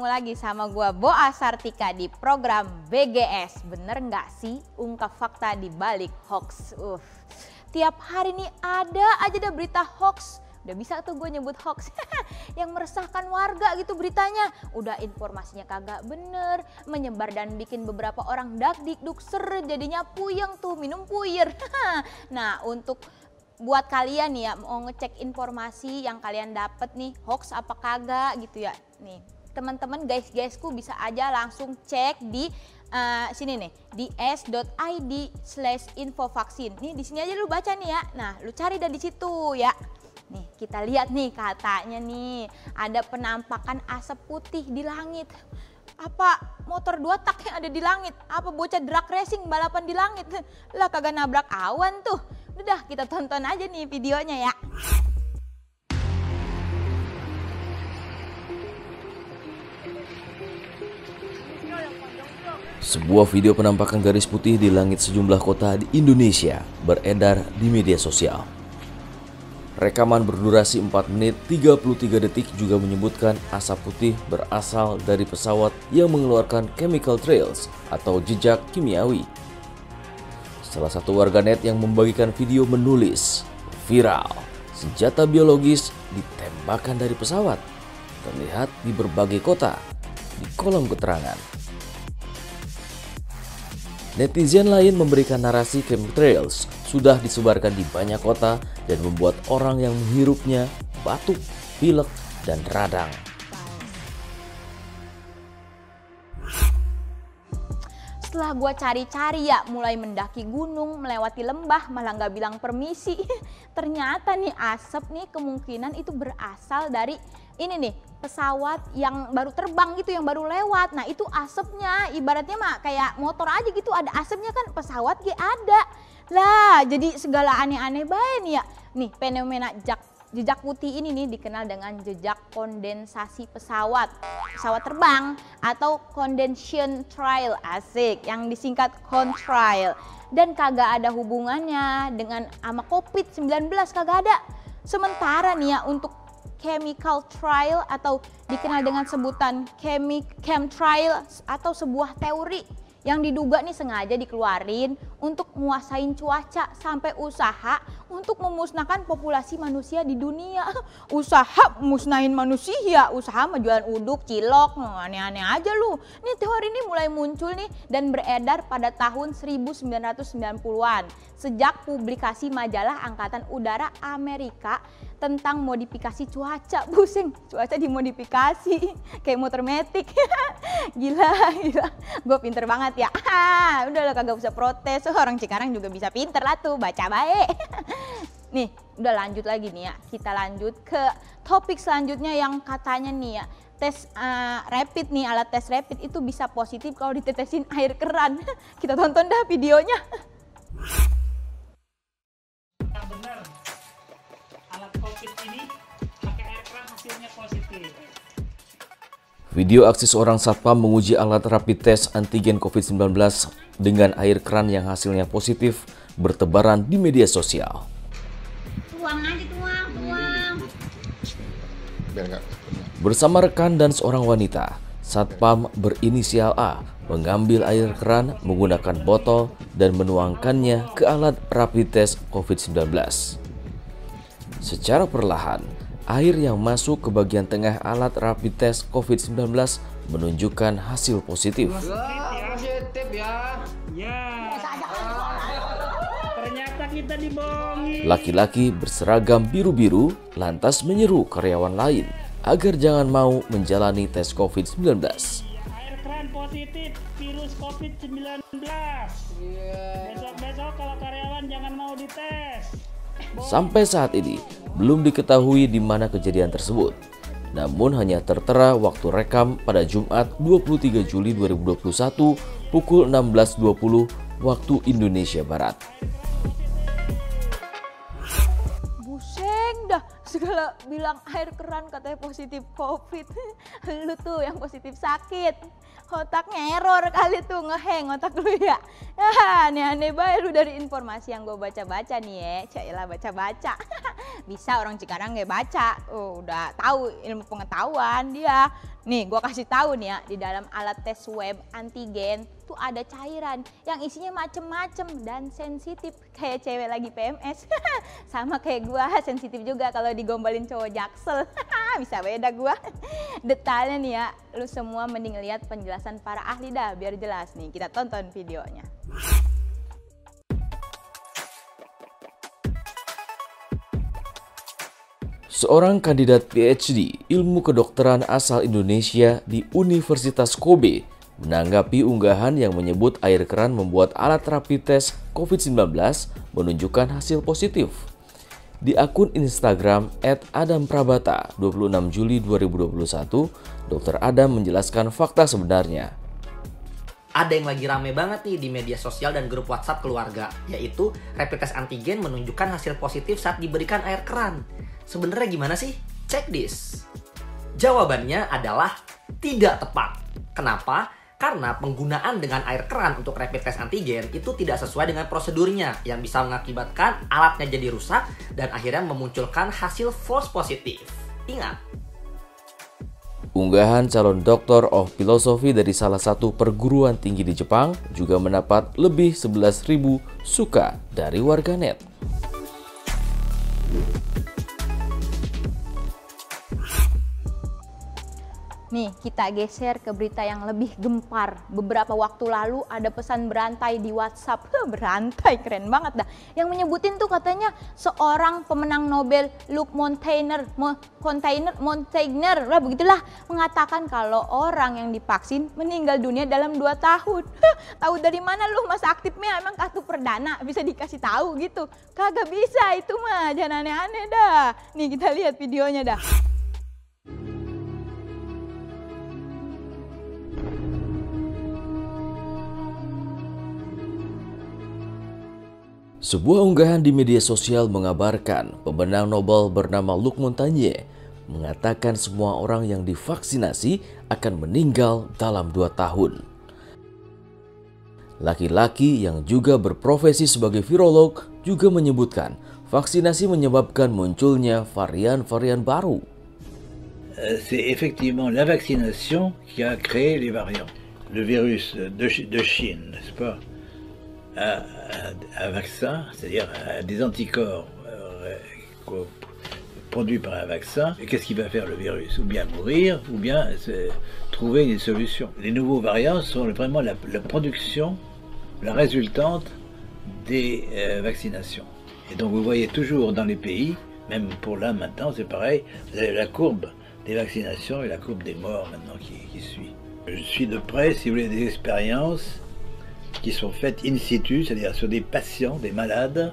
ketemu lagi sama gua Boa Sartika di program BGS. Bener nggak sih ungkap fakta di balik hoax? Tiap hari nih ada aja dah berita hoax. Udah bisa tuh gue nyebut hoax yang meresahkan warga gitu beritanya. Udah informasinya kagak bener, menyebar dan bikin beberapa orang dakdikduk ser, jadinya puyeng tuh, minum puyer. Nah, untuk buat kalian nih ya mau ngecek informasi yang kalian dapet nih hoax apa kagak gitu ya. Nih teman-teman guysku bisa aja langsung cek di sini nih di s.id/infovaksin. Nih di sini aja lu baca nih ya. Nah lu cari dari situ ya. Nih kita lihat nih katanya nih ada penampakan asap putih di langit. Apa motor 2 tak yang ada di langit? Apa bocah drag racing balapan di langit? Lah kagak nabrak awan tuh. Udah kita tonton aja nih videonya ya. Sebuah video penampakan garis putih di langit sejumlah kota di Indonesia beredar di media sosial. Rekaman berdurasi 4 menit 33 detik juga menyebutkan asap putih berasal dari pesawat yang mengeluarkan chemical trails atau jejak kimiawi. Salah satu warganet yang membagikan video menulis, viral, senjata biologis ditembakkan dari pesawat, terlihat di berbagai kota, di kolom keterangan. Netizen lain memberikan narasi chemtrails sudah disebarkan di banyak kota dan membuat orang yang menghirupnya batuk, pilek, dan radang. Setelah gue cari-cari ya mulai mendaki gunung, melewati lembah malah nggak bilang permisi. Ternyata nih asap nih kemungkinan itu berasal dari ini nih pesawat yang baru terbang gitu, yang baru lewat. Nah itu asapnya ibaratnya mah kayak motor aja gitu, ada asapnya kan, pesawat ada. Lah jadi segala aneh-aneh bae nih ya. Nih fenomena jejak putih ini nih dikenal dengan jejak kondensasi pesawat terbang atau condensation trail, asik, yang disingkat contrail, dan kagak ada hubungannya dengan sama COVID-19, kagak ada. Sementara nih ya untuk chemical trail atau dikenal dengan sebutan chemtrail atau sebuah teori yang diduga nih sengaja dikeluarin untuk nguasain cuaca sampai usaha untuk memusnahkan populasi manusia di dunia. Usaha musnahin manusia, usaha menjualan uduk, cilok, aneh-aneh aja lu. Nih teori ini mulai muncul nih dan beredar pada tahun 1990-an sejak publikasi majalah Angkatan Udara Amerika tentang modifikasi cuaca. Pusing, cuaca dimodifikasi kayak motor metik. Gila, gue pinter banget ya. Udah lah kagak usah protes, orang Cikarang juga bisa pinter lah tuh, baca baik. Nih udah lanjut lagi nih ya, kita lanjut ke topik selanjutnya yang katanya nih ya tes rapid nih, alat tes rapid itu bisa positif kalau ditetesin air keran. Kita tonton dah videonya. Yang benar, alat COVID ini pakai air keran hasilnya positif. Video aksi seorang satpam menguji alat rapid test antigen COVID-19 dengan air keran yang hasilnya positif bertebaran di media sosial. Tuang aja, tuang. Bersama rekan dan seorang wanita, satpam berinisial A mengambil air keran menggunakan botol dan menuangkannya ke alat rapid test COVID-19. Secara perlahan, air yang masuk ke bagian tengah alat rapid test COVID-19 menunjukkan hasil positif. Positif ya. Ya. Ternyata kita dibohongi. Laki-laki berseragam biru-biru lantas menyeru karyawan lain agar jangan mau menjalani tes COVID-19. Air keran positif virus COVID-19. Besok-besok kalau karyawan jangan mau dites. Sampai saat ini belum diketahui di mana kejadian tersebut. Namun hanya tertera waktu rekam pada Jumat 23 Juli 2021 pukul 16.20 waktu Indonesia Barat. Buseng dah, segala bilang air keran katanya positif COVID. Lu tuh yang positif sakit. Otaknya error kali tuh, ngeheng otak lu ya. Aneh-aneh banget lu dari informasi yang gue baca-baca nih ya. Cailah baca-baca. Bisa orang Cikarang nggak baca, udah tahu ilmu pengetahuan dia. Nih gua kasih tahu nih ya, di dalam alat tes swab antigen tuh ada cairan yang isinya macem-macem dan sensitif kayak cewek lagi PMS. Sama kayak gua, sensitif juga kalau digombalin cowok Jaksel. Bisa beda gua. Detailnya nih ya, lu semua mending lihat penjelasan para ahli dah biar jelas nih. Kita tonton videonya. Seorang kandidat PhD ilmu kedokteran asal Indonesia di Universitas Kobe menanggapi unggahan yang menyebut air keran membuat alat rapid test COVID-19 menunjukkan hasil positif. Di akun Instagram @adamprabata 26 Juli 2021, Dr. Adam menjelaskan fakta sebenarnya. Ada yang lagi rame banget nih di media sosial dan grup WhatsApp keluarga, yaitu rapid test antigen menunjukkan hasil positif saat diberikan air keran. Sebenarnya gimana sih? Check this. Jawabannya adalah tidak tepat. Kenapa? Karena penggunaan dengan air keran untuk rapid test antigen itu tidak sesuai dengan prosedurnya yang bisa mengakibatkan alatnya jadi rusak dan akhirnya memunculkan hasil false positif. Ingat. Unggahan calon Doctor of Philosophy dari salah satu perguruan tinggi di Jepang juga mendapat lebih 11.000 suka dari warganet. Nih, kita geser ke berita yang lebih gempar. Beberapa waktu lalu ada pesan berantai di WhatsApp. Berantai, keren banget dah. Yang menyebutin tuh katanya seorang pemenang Nobel Luc Montagnier, lah begitulah, mengatakan kalau orang yang divaksin meninggal dunia dalam 2 tahun. Tahu dari mana lu masa aktifnya emang kartu perdana bisa dikasih tahu gitu? Kagak bisa itu mah, jangan aneh-aneh dah. Nih kita lihat videonya dah. Sebuah unggahan di media sosial mengabarkan pemenang Nobel bernama Luc Montagnier mengatakan semua orang yang divaksinasi akan meninggal dalam 2 tahun. Laki-laki yang juga berprofesi sebagai virolog juga menyebutkan vaksinasi menyebabkan munculnya varian-varian baru. C'est effectivement la vaccination qui a créé les variants. Le virus de Chine, n'est-ce pas? Un vaccin, c'est-à-dire des anticorps produits par un vaccin. Et qu'est-ce qu'il va faire le virus? Ou bien mourir, ou bien trouver une solution. Les nouveaux variants sont vraiment la production, la résultante des vaccinations. Et donc vous voyez toujours dans les pays, même pour là maintenant c'est pareil, vous avez la courbe des vaccinations et la courbe des morts maintenant qui suit. Je suis de près, si vous voulez, des expériences qui sont faites in situ, c'est-à-dire sur des patients, des malades,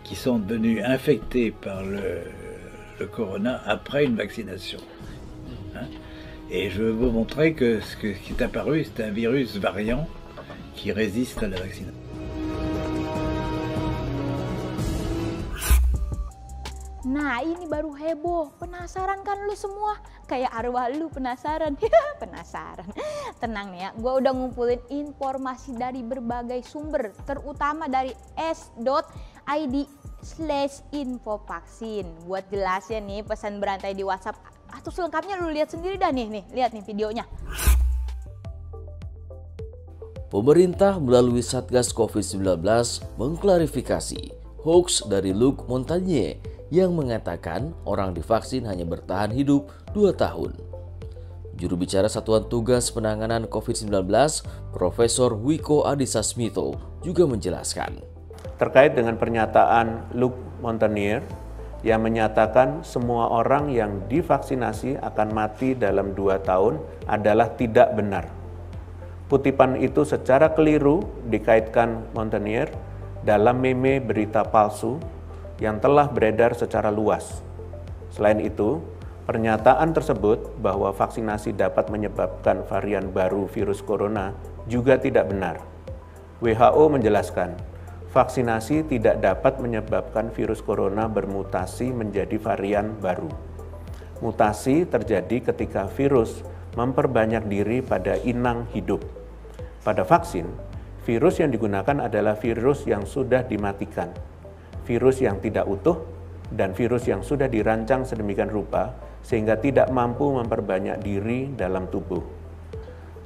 qui sont devenus infectés par le corona après une vaccination. Hein? Et je veux vous montrer que ce qui est apparu, c'est un virus variant qui résiste à la vaccination. Nah ini baru heboh, penasaran kan lu semua? Kayak arwah lu penasaran, penasaran. Tenang nih ya, gue udah ngumpulin informasi dari berbagai sumber, terutama dari s.id/infovaksin. Buat jelasnya nih pesan berantai di WhatsApp, atau selengkapnya lu lihat sendiri dah nih, lihat nih videonya. Pemerintah melalui Satgas COVID-19 mengklarifikasi hoax dari Luc Montagnier yang mengatakan orang divaksin hanya bertahan hidup 2 tahun. Juru bicara Satuan Tugas Penanganan COVID-19, Profesor Wiko Adisasmito juga menjelaskan. Terkait dengan pernyataan Luc Montagnier yang menyatakan semua orang yang divaksinasi akan mati dalam 2 tahun adalah tidak benar. Kutipan itu secara keliru dikaitkan Montagnier dalam meme berita palsu yang telah beredar secara luas. Selain itu, pernyataan tersebut bahwa vaksinasi dapat menyebabkan varian baru virus corona juga tidak benar. WHO menjelaskan, vaksinasi tidak dapat menyebabkan virus corona bermutasi menjadi varian baru. Mutasi terjadi ketika virus memperbanyak diri pada inang hidup. Pada vaksin, virus yang digunakan adalah virus yang sudah dimatikan. Virus yang tidak utuh dan virus yang sudah dirancang sedemikian rupa sehingga tidak mampu memperbanyak diri dalam tubuh.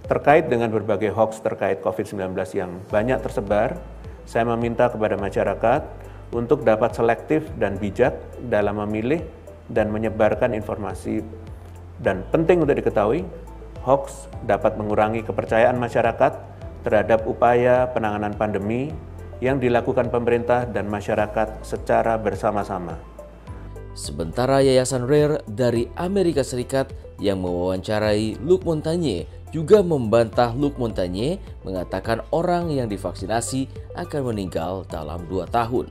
Terkait dengan berbagai hoax terkait COVID-19 yang banyak tersebar, saya meminta kepada masyarakat untuk dapat selektif dan bijak dalam memilih dan menyebarkan informasi. Dan penting untuk diketahui, hoax dapat mengurangi kepercayaan masyarakat terhadap upaya penanganan pandemi yang dilakukan pemerintah dan masyarakat secara bersama-sama. Sementara Yayasan Rare dari Amerika Serikat yang mewawancarai Luc Montagnier juga membantah Luc Montagnier mengatakan orang yang divaksinasi akan meninggal dalam 2 tahun.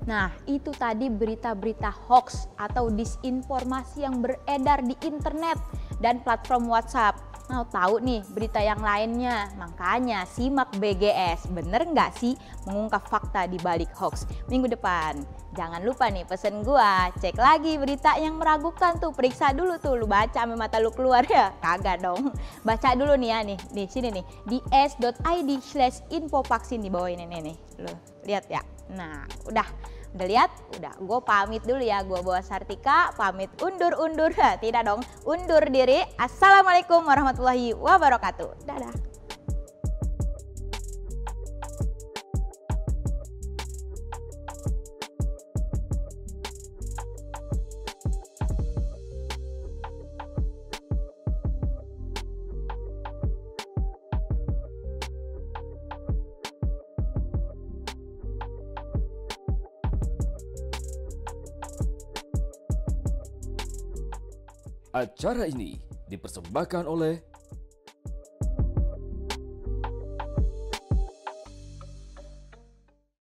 Nah, itu tadi berita-berita hoax atau disinformasi yang beredar di internet dan platform WhatsApp. Mau tahu nih berita yang lainnya? Makanya simak BGS. Bener nggak sih mengungkap fakta di balik hoax minggu depan? Jangan lupa nih pesen gua, cek lagi berita yang meragukan tuh, periksa dulu tuh, lu baca sampai mata lu keluar ya? Kagak dong. Baca dulu nih ya, nih sini nih, di s.id/info vaksin di bawah ini nih. Lu lihat ya. Nah, udah lihat? Udah, gue pamit dulu ya. Gue Boa Sartika, pamit undur. Tidak dong, undur diri. Assalamualaikum warahmatullahi wabarakatuh. Dadah. Acara ini dipersembahkan oleh